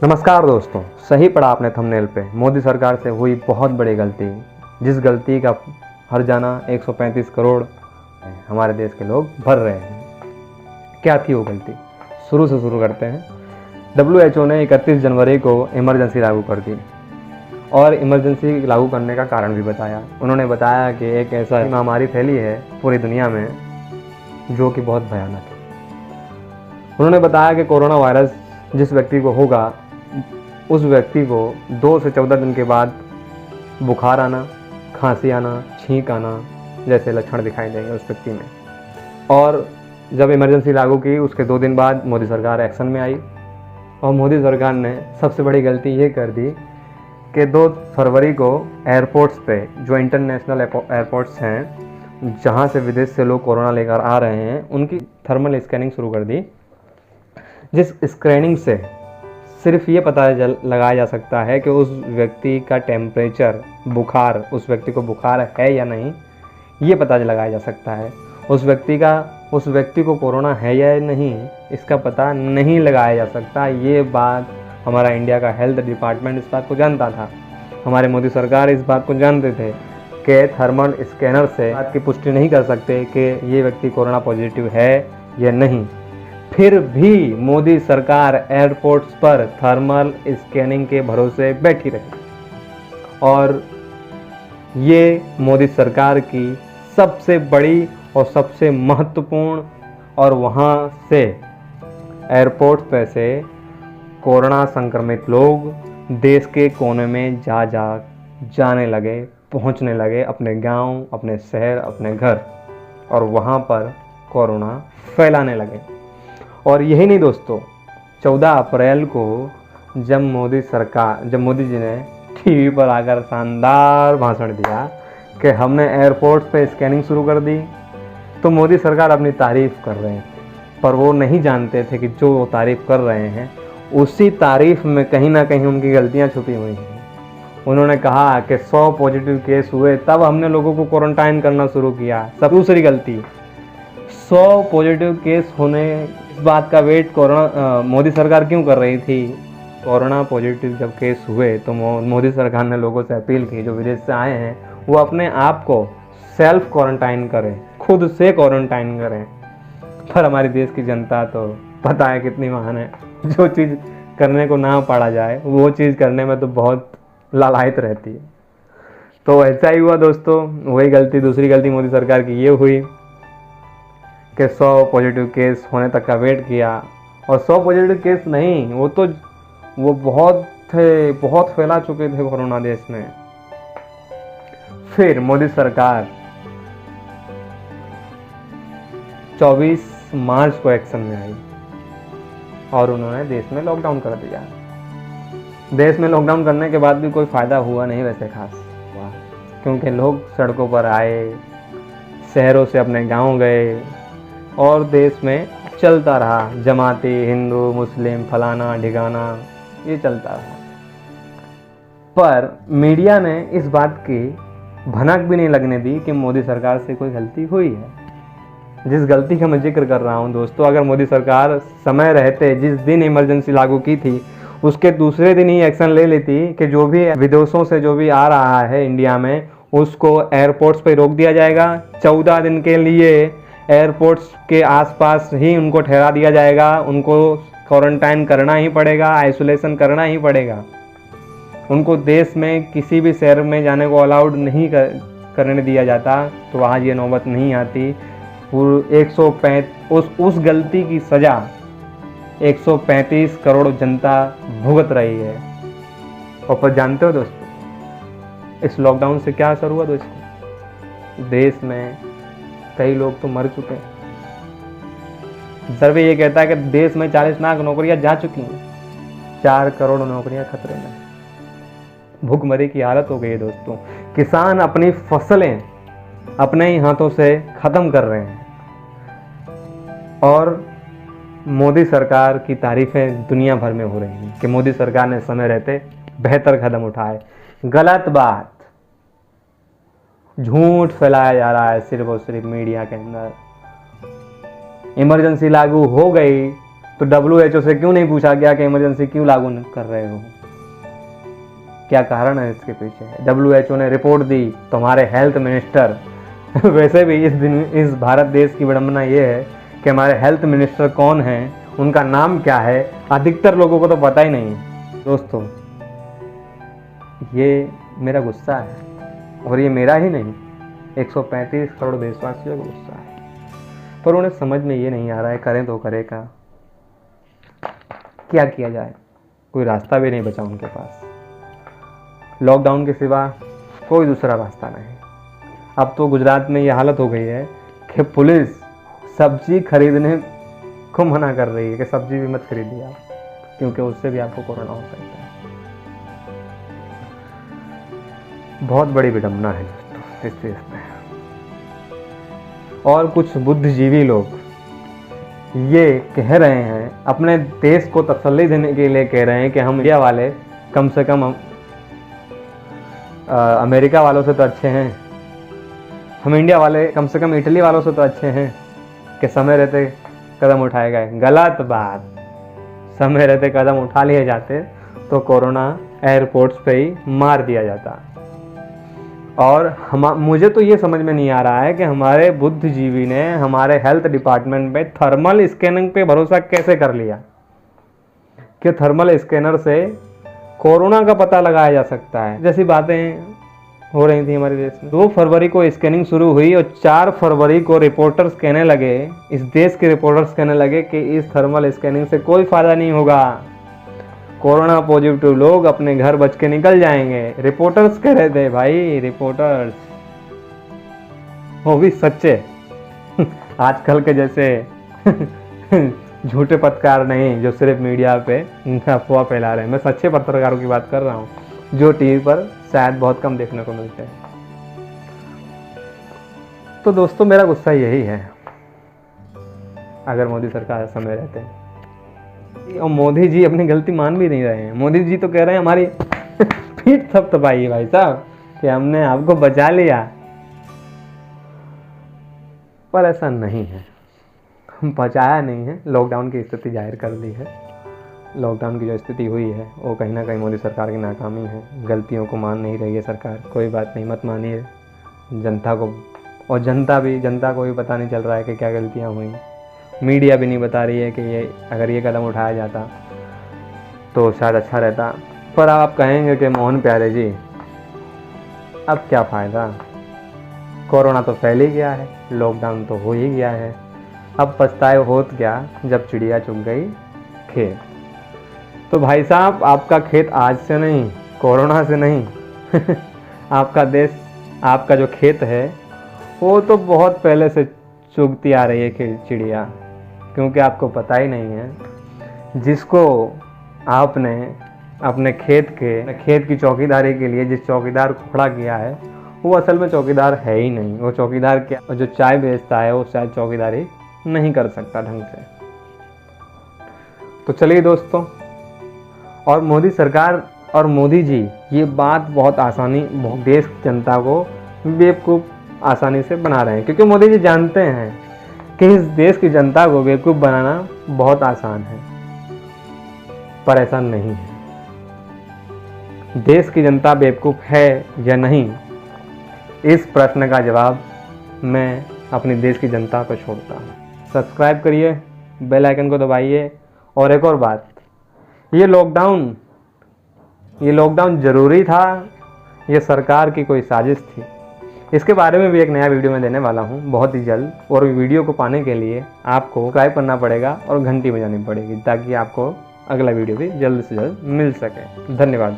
नमस्कार दोस्तों, सही पढ़ा आपने थंबनेल पे। मोदी सरकार से हुई बहुत बड़ी गलती, जिस गलती का हर्जाना 135 करोड़ हमारे देश के लोग भर रहे हैं। क्या थी वो गलती? शुरू से शुरू करते हैं। WHO ने 31 जनवरी को इमरजेंसी लागू कर दी और इमरजेंसी लागू करने का कारण भी बताया। उन्होंने बताया कि एक ऐसा महामारी फैली है पूरी दुनिया में जो कि बहुत भयानक है। उन्होंने बताया कि कोरोना वायरस जिस व्यक्ति को होगा उस व्यक्ति को 2 से 14 दिन के बाद बुखार आना, खांसी आना, छींक आना जैसे लक्षण दिखाई देंगे उस व्यक्ति में। और जब इमरजेंसी लागू की उसके 2 दिन बाद मोदी सरकार एक्शन में आई और मोदी सरकार ने सबसे बड़ी गलती ये कर दी कि 2 फरवरी को एयरपोर्ट्स पे, जो इंटरनेशनल एयरपोर्ट्स हैं जहाँ से विदेश से लोग कोरोना लेकर आ रहे हैं, उनकी थर्मल स्कैनिंग शुरू कर दी। जिस स्कैनिंग से सिर्फ ये पता लगाया जा सकता है कि उस व्यक्ति का टेम्परेचर, बुखार, उस व्यक्ति को बुखार है या नहीं, ये पता लगाया जा सकता है। उस व्यक्ति को कोरोना है या नहीं, इसका पता नहीं लगाया जा सकता। ये बात हमारा इंडिया का हेल्थ डिपार्टमेंट इस बात को जानता था। हमारे मोदी सरकार इस बात को जानते थे कि थर्मल स्कैनर से बात की पुष्टि नहीं कर सकते कि ये व्यक्ति कोरोना पॉजिटिव है या नहीं। फिर भी मोदी सरकार एयरपोर्ट्स पर थर्मल स्कैनिंग के भरोसे बैठी रही और ये मोदी सरकार की सबसे बड़ी और सबसे महत्वपूर्ण, और वहाँ से एयरपोर्ट पे से कोरोना संक्रमित लोग देश के कोने में जाने लगे, पहुँचने लगे, अपने गांव, अपने शहर, अपने घर, और वहाँ पर कोरोना फैलाने लगे। और यही नहीं दोस्तों, 14 अप्रैल को जब मोदी जी ने टीवी पर आकर शानदार भाषण दिया कि हमने एयरपोर्ट पे स्कैनिंग शुरू कर दी, तो मोदी सरकार अपनी तारीफ कर रहे थे, पर वो नहीं जानते थे कि जो वो तारीफ कर रहे हैं उसी तारीफ में कहीं ना कहीं उनकी गलतियां छुपी हुई हैं। उन्होंने कहा कि 100 पॉजिटिव केस हुए तब हमने लोगों को क्वारंटाइन करना शुरू किया। सब दूसरी गलती, 100 पॉजिटिव केस होने इस बात का वेट मोदी सरकार क्यों कर रही थी? कोरोना पॉजिटिव जब केस हुए तो मोदी सरकार ने लोगों से अपील की जो विदेश से आए हैं वो अपने आप को सेल्फ क्वारंटाइन करें, खुद से क्वारंटाइन करें। पर हमारी देश की जनता तो पता है कितनी महान है, जो चीज़ करने को ना पड़ा जाए वो चीज़ करने में तो बहुत लालायित रहती है। तो ऐसा ही हुआ दोस्तों। वही गलती, दूसरी गलती मोदी सरकार की ये हुई कि 100 पॉजिटिव केस होने तक का वेट किया, और 100 पॉजिटिव केस नहीं, वो बहुत थे, बहुत फैला चुके थे कोरोना देश में। फिर मोदी सरकार 24 मार्च को एक्शन में आई और उन्होंने देश में लॉकडाउन कर दिया। देश में लॉकडाउन करने के बाद भी कोई फ़ायदा हुआ नहीं वैसे खास, क्योंकि लोग सड़कों पर आए, शहरों से अपने गांव गए और देश में चलता रहा जमाती, हिंदू, मुस्लिम, फलाना ढिकाना, ये चलता रहा। पर मीडिया ने इस बात की भनक भी नहीं लगने दी कि मोदी सरकार से कोई गलती हुई है। जिस गलती का मैं जिक्र कर रहा हूँ दोस्तों, अगर मोदी सरकार समय रहते जिस दिन इमरजेंसी लागू की थी उसके दूसरे दिन ही एक्शन ले लेती कि जो भी विदेशों से जो भी आ रहा है इंडिया में उसको एयरपोर्ट्स पर रोक दिया जाएगा। 14 दिन के लिए एयरपोर्ट्स के आसपास ही उनको ठहरा दिया जाएगा, उनको क्वारंटाइन करना ही पड़ेगा, आइसोलेशन करना ही पड़ेगा। उनको देश में किसी भी शहर में जाने को अलाउड नहीं करने दिया जाता, तो वहाँ ये नौबत नहीं आती। उस गलती की सज़ा 135 करोड़ जनता भुगत रही है। और पर जानते हो दोस्तों, इस लॉकडाउन से क्या असर हुआ दोस्तों? देश में कई लोग तो मर चुके हैं। सर्वे ये कहता है कि देश में 40 लाख नौकरियां जा चुकी हैं, 4 करोड़ नौकरियां खतरे में। भूखमरी की हालत हो गई है दोस्तों। किसान अपनी फसलें अपने ही हाथों से खत्म कर रहे हैं और मोदी सरकार की तारीफें दुनिया भर में हो रही हैं कि मोदी सरकार ने समय रहते बेहतर कदम उठाए। गलत बात, झूठ फैलाया जा रहा है सिर्फ और सिर्फ मीडिया के अंदर। इमरजेंसी लागू हो गई तो WHO से क्यों नहीं पूछा गया कि इमरजेंसी क्यों लागू कर रहे हो, क्या कारण है इसके पीछे? WHO ने रिपोर्ट दी तो हमारे हेल्थ मिनिस्टर वैसे भी इस भारत देश की विडंबना ये है कि हमारे हेल्थ मिनिस्टर कौन हैं, उनका नाम क्या है, अधिकतर लोगों को तो पता ही नहीं है। दोस्तों, ये मेरा गुस्सा है, और ये मेरा ही नहीं, 135 करोड़ देशवासियों का गुस्सा है। पर उन्हें समझ में ये नहीं आ रहा है करें तो करें क्या किया जाए। कोई रास्ता भी नहीं बचा उनके पास, लॉकडाउन के सिवा कोई दूसरा रास्ता नहीं। अब तो गुजरात में ये हालत हो गई है कि पुलिस सब्जी खरीदने को मना कर रही है कि सब्जी भी मत खरीदिए आप, क्योंकि उससे भी आपको कोरोना हो सकता है। बहुत बड़ी विडंबना है दोस्तों इस देश में। और कुछ बुद्धिजीवी लोग ये कह रहे हैं, अपने देश को तसल्ली देने के लिए कह रहे हैं कि हम इंडिया वाले कम से कम अमेरिका वालों से तो अच्छे हैं, हम इंडिया वाले कम से कम इटली वालों से तो अच्छे हैं कि समय रहते कदम उठाए गए। गलत बात, समय रहते कदम उठा लिए जाते तो कोरोना एयरपोर्ट्स पे ही मार दिया जाता। और मुझे तो ये समझ में नहीं आ रहा है कि हमारे बुद्धिजीवी ने हमारे हेल्थ डिपार्टमेंट में थर्मल स्कैनिंग पे भरोसा कैसे कर लिया कि थर्मल स्कैनर से कोरोना का पता लगाया जा सकता है। जैसी बातें हो रही थी हमारे देश में। 2 फरवरी को स्कैनिंग शुरू हुई और 4 फरवरी को रिपोर्टर्स कहने लगे, इस देश के रिपोर्टर्स कहने लगे कि इस थर्मल स्कैनिंग से कोई फायदा नहीं होगा, कोरोना पॉजिटिव लोग अपने घर बच के निकल जाएंगे। रिपोर्टर्स कह रहे थे, भाई रिपोर्टर्स, वो भी सच्चे आजकल के जैसे झूठे पत्रकार नहीं जो सिर्फ मीडिया पे अफवाह फैला रहे हैं। मैं सच्चे पत्रकारों की बात कर रहा हूँ जो टीवी पर शायद बहुत कम देखने को मिलते हैं। तो दोस्तों, मेरा गुस्सा यही है, अगर मोदी सरकार समय रहते हैं। और मोदी जी अपनी गलती मान भी नहीं रहे हैं। मोदी जी तो कह रहे हैं हमारी पीठ थपथपाई है भाई साहब कि हमने आपको बचा लिया, पर ऐसा नहीं है, हम बचाया नहीं है। लॉकडाउन की स्थिति जाहिर कर दी है। लॉकडाउन की जो स्थिति हुई है वो कहीं ना कहीं मोदी सरकार की नाकामी है। गलतियों को मान नहीं रही है सरकार। कोई बात नहीं, मत मानिए जनता को, और जनता को भी पता नहीं चल रहा है कि क्या गलतियाँ हुई। मीडिया भी नहीं बता रही है कि अगर ये कदम उठाया जाता तो शायद अच्छा रहता। पर आप कहेंगे कि मोहन प्यारे जी अब क्या फ़ायदा, कोरोना तो फैल ही गया है, लॉकडाउन तो हो ही गया है, अब पछताए होत क्या जब चिड़िया चुग गई खेत। तो भाई साहब, आपका खेत आज से नहीं, कोरोना से नहीं आपका देश, आपका जो खेत है वो तो बहुत पहले से चुगती आ रही है चिड़िया, क्योंकि आपको पता ही नहीं है जिसको आपने अपने खेत की चौकीदारी के लिए जिस चौकीदार को खड़ा किया है वो असल में चौकीदार है ही नहीं। वो चौकीदार क्या, जो चाय बेचता है वो शायद चौकीदारी नहीं कर सकता ढंग से। तो चलिए दोस्तों, और मोदी सरकार और मोदी जी ये बात बहुत देश की जनता को बेवकूफ़ आसानी से बना रहे हैं, क्योंकि मोदी जी जानते हैं कि इस देश की जनता को बेवकूफ़ बनाना बहुत आसान है, पर ऐसा नहीं है। देश की जनता बेवकूफ़ है या नहीं, इस प्रश्न का जवाब मैं अपनी देश की जनता पर छोड़ता हूँ। सब्सक्राइब करिए, बेल आइकन को दबाइए। और एक और बात, ये लॉकडाउन ज़रूरी था, ये सरकार की कोई साजिश थी, इसके बारे में भी एक नया वीडियो मैं देने वाला हूँ बहुत ही जल्द। और वीडियो को पाने के लिए आपको सब्सक्राइब करना पड़ेगा और घंटी बजानी पड़ेगी, ताकि आपको अगला वीडियो भी जल्द से जल्द मिल सके। धन्यवाद।